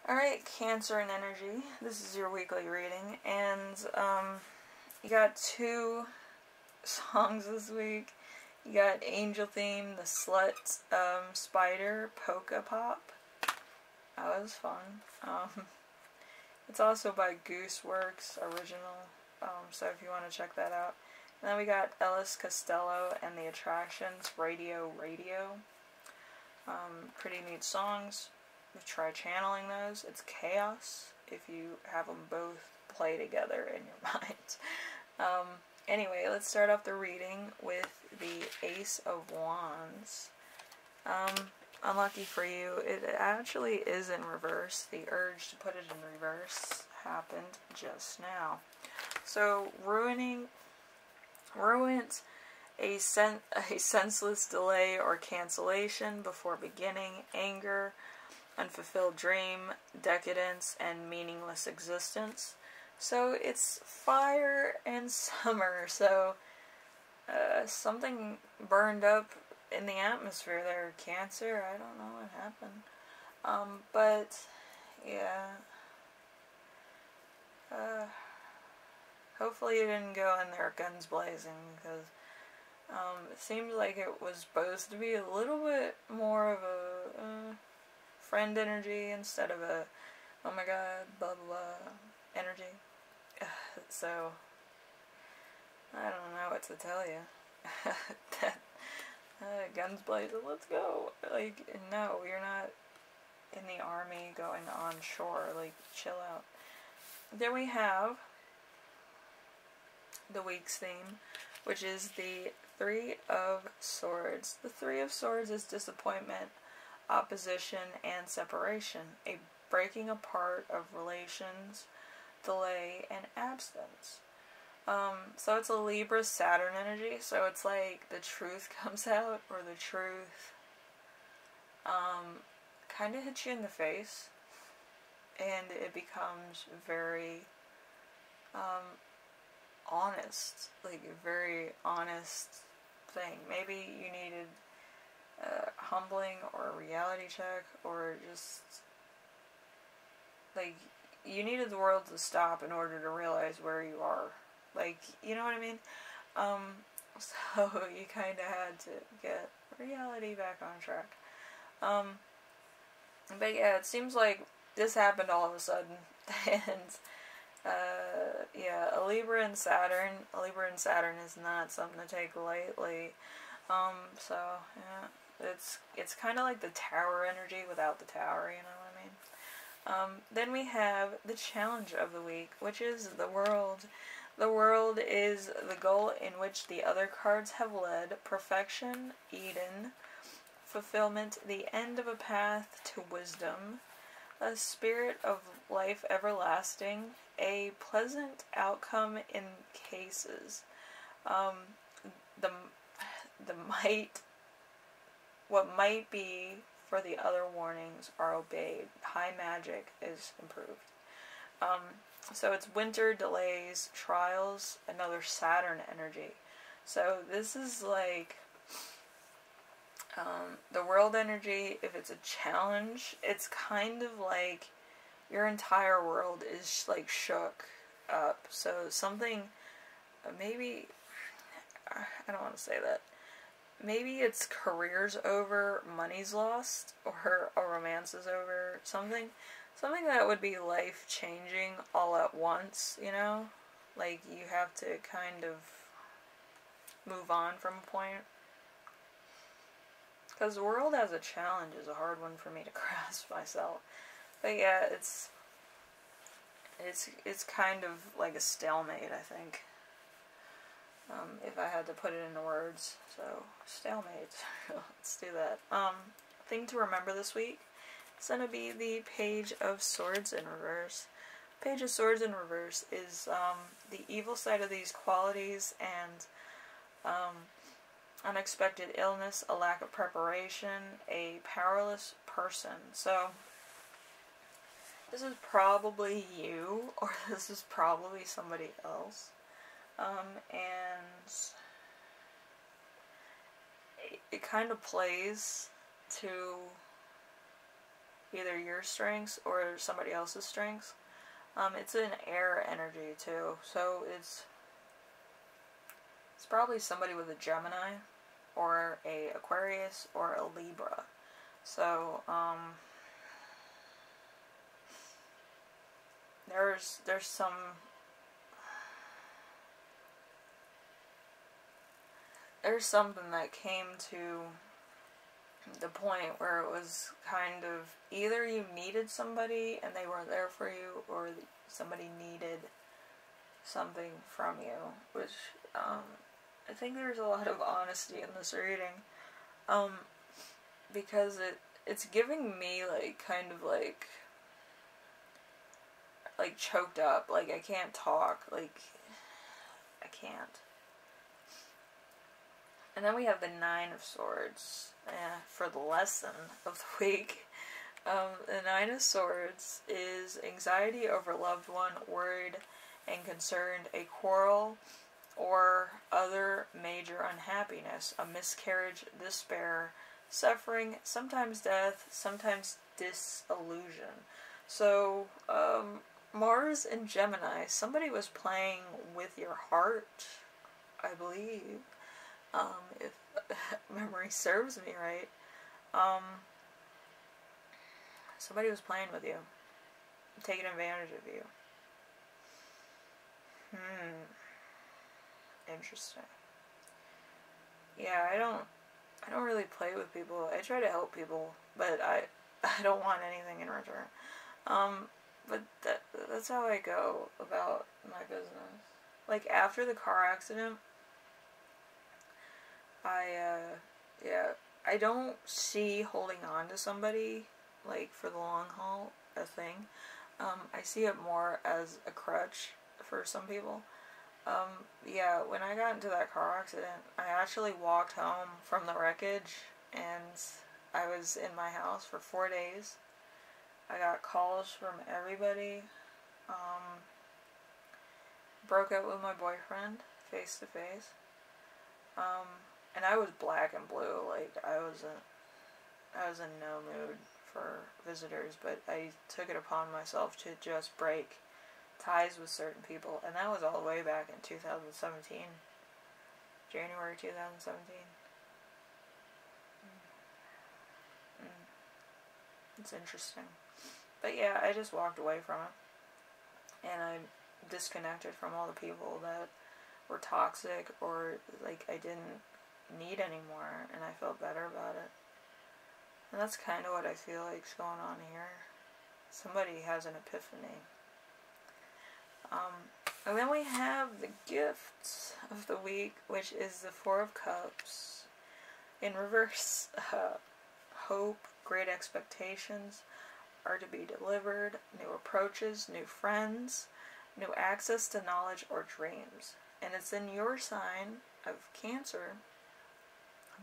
Alright, Cancer and Energy. This is your weekly reading, and you got two songs this week. You got Angel Theme, the Slut Spider Polka Pop. That was fun. It's also by Gooseworx original, so if you want to check that out. And then we got Ellis Costello and the Attractions, Radio. Pretty neat songs. Try channeling those. It's chaos if you have them both play together in your mind. Anyway, let's start off the reading with the Ace of Wands. Unlucky for you, it actually is in reverse. The urge to put it in reverse happened just now. So, ruins a senseless delay or cancellation before beginning, anger, unfulfilled dream, decadence, and meaningless existence. So it's fire and summer, so something burned up in the atmosphere there. Cancer, I don't know what happened. But, yeah. Hopefully you didn't go in there guns blazing, because it seems like it was supposed to be a little bit more of a friend energy instead of a oh my god blah blah blah energy. So I don't know what to tell you. Guns blazing, let's go. Like, no, you're not in the army going on shore. Like, chill out. Then we have the week's theme, which is the Three of Swords. The Three of Swords is disappointment, opposition, and separation, a breaking apart of relations, delay, and absence. So it's a Libra Saturn energy, so it's like the truth comes out, or the truth kind of hits you in the face, and it becomes very honest, like a very honest thing. Maybe you needed humbling or a reality check, or just like you needed the world to stop in order to realize where you are. Like, you know what I mean? So you kind of had to get reality back on track. But yeah, it seems like this happened all of a sudden, and yeah, a Libra and Saturn is not something to take lightly. So yeah, it's kind of like the Tower energy without the tower, you know what I mean? Then we have the challenge of the week, which is the World. The World is the goal in which the other cards have led: perfection, Eden, fulfillment, the end of a path to wisdom, a spirit of life everlasting, a pleasant outcome in cases. What might be for the other warnings are obeyed. High magic is improved. So it's winter, delays, trials, another Saturn energy. So this is like the World energy. If it's a challenge, it's kind of like your entire world is like shook up. So something, maybe, I don't want to say that. Maybe it's career's over, money's lost, or a romance is over, something that would be life-changing all at once, you know? Like, you have to kind of move on from a point. Because the World as a challenge is a hard one for me to grasp myself. But yeah, it's kind of like a stalemate, I think. If I had to put it into words. So, stalemate. Let's do that. Thing to remember this week. It's going to be the Page of Swords in reverse. Page of Swords in reverse is the evil side of these qualities, and unexpected illness, a lack of preparation, a powerless person. So this is probably you, or this is probably somebody else. And it kind of plays to either your strengths or somebody else's strengths. It's an air energy too, so it's probably somebody with a Gemini or a Aquarius or a Libra. So there's something that came to the point where it was kind of either you needed somebody and they weren't there for you, or somebody needed something from you, which I think there's a lot of honesty in this reading, because it's giving me like kind of like choked up, like I can't talk, like I can't. And then we have the Nine of Swords for the lesson of the week. The Nine of Swords is anxiety over loved one, worried and concerned, a quarrel or other major unhappiness, a miscarriage, despair, suffering, sometimes death, sometimes disillusion. So, Mars and Gemini, somebody was playing with your heart, I believe. If memory serves me right, somebody was playing with you, taking advantage of you. Interesting. Yeah, I don't really play with people. I try to help people, but I don't want anything in return. But that's how I go about my business. Like, after the car accident, I don't see holding on to somebody, like, for the long haul, a thing. I see it more as a crutch for some people. Yeah, when I got into that car accident, I actually walked home from the wreckage, and I was in my house for 4 days. I got calls from everybody. Broke up with my boyfriend, face to face. And I was black and blue, like, I was in no mood for visitors, but I took it upon myself to just break ties with certain people, and that was all the way back in 2017, January 2017. It's interesting. But yeah, I just walked away from it, and I disconnected from all the people that were toxic, or, like, I didn't need anymore, and I felt better about it. And that's kind of what I feel like's going on here. Somebody has an epiphany. And then we have the gifts of the week, which is the Four of Cups. In reverse, hope, great expectations are to be delivered, new approaches, new friends, new access to knowledge or dreams. And it's in your sign of Cancer,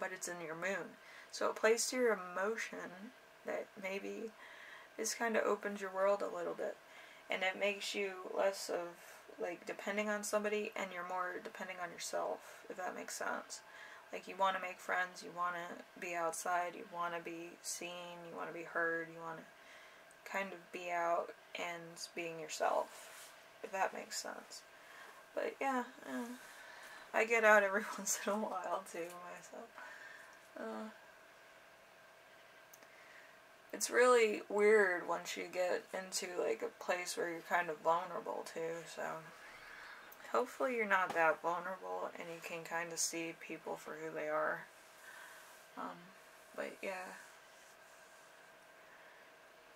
but it's in your moon. So it plays to your emotion that maybe this kind of opens your world a little bit. And it makes you less of, like, depending on somebody, and you're more depending on yourself, if that makes sense. Like, you want to make friends, you want to be outside, you want to be seen, you want to be heard, you want to kind of be out and being yourself, if that makes sense. But yeah, I get out every once in a while too, myself. It's really weird once you get into, like, a place where you're kind of vulnerable too, so hopefully you're not that vulnerable and you can kind of see people for who they are. But yeah,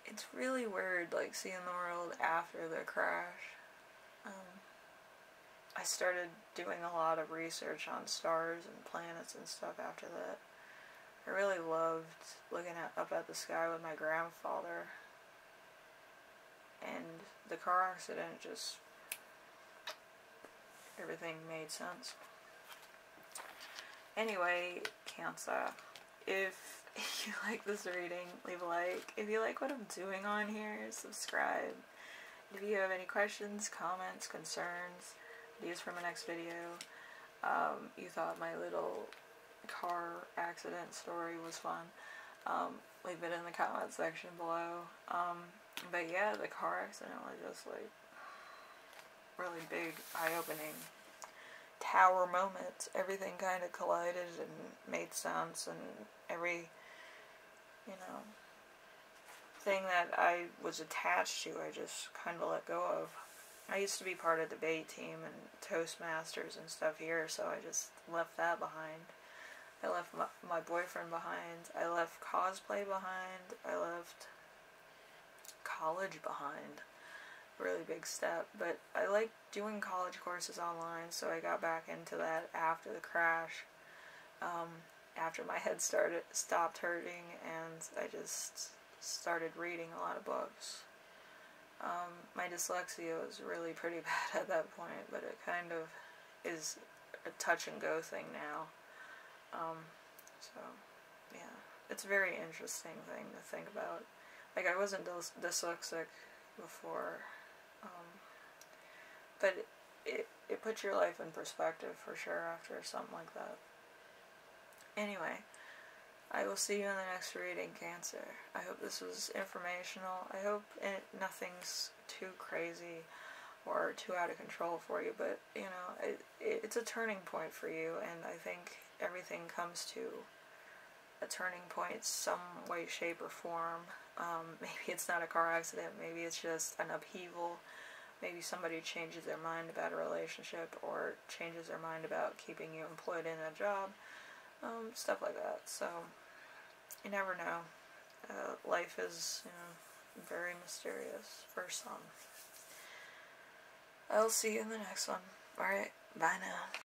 it's really weird, like, seeing the world after the crash. I started doing a lot of research on stars and planets and stuff after that. I really loved looking up at the sky with my grandfather, and the car accident just, everything made sense. Anyway, Cancer, if you like this reading, leave a like. If you like what I'm doing on here, subscribe. If you have any questions, comments, concerns, ideas for my next video, you thought my little car accident story was fun, Leave it in the comment section below. But yeah, the car accident was just like really big, eye-opening tower moment. Everything kind of collided and made sense, and every, you know, thing that I was attached to, I just kind of let go of. I used to be part of the debate team and Toastmasters and stuff here, so I just left that behind. I left my boyfriend behind. I left cosplay behind. I left college behind. Really big step, but I like doing college courses online, so I got back into that after the crash, after my head stopped hurting, and I just started reading a lot of books. My dyslexia was really pretty bad at that point, but it kind of is a touch and go thing now. So yeah, it's a very interesting thing to think about. Like, I wasn't dyslexic before, but it puts your life in perspective for sure after something like that. Anyway, I will see you in the next reading, Cancer. I hope this was informational. I hope nothing's too crazy or too out of control for you, but, you know, it's a turning point for you, and I think everything comes to a turning point some way, shape, or form. Maybe it's not a car accident, maybe it's just an upheaval. Maybe somebody changes their mind about a relationship, or changes their mind about keeping you employed in a job, stuff like that. So, you never know. Life is, you know, very mysterious for some. I'll see you in the next one. Alright, bye now.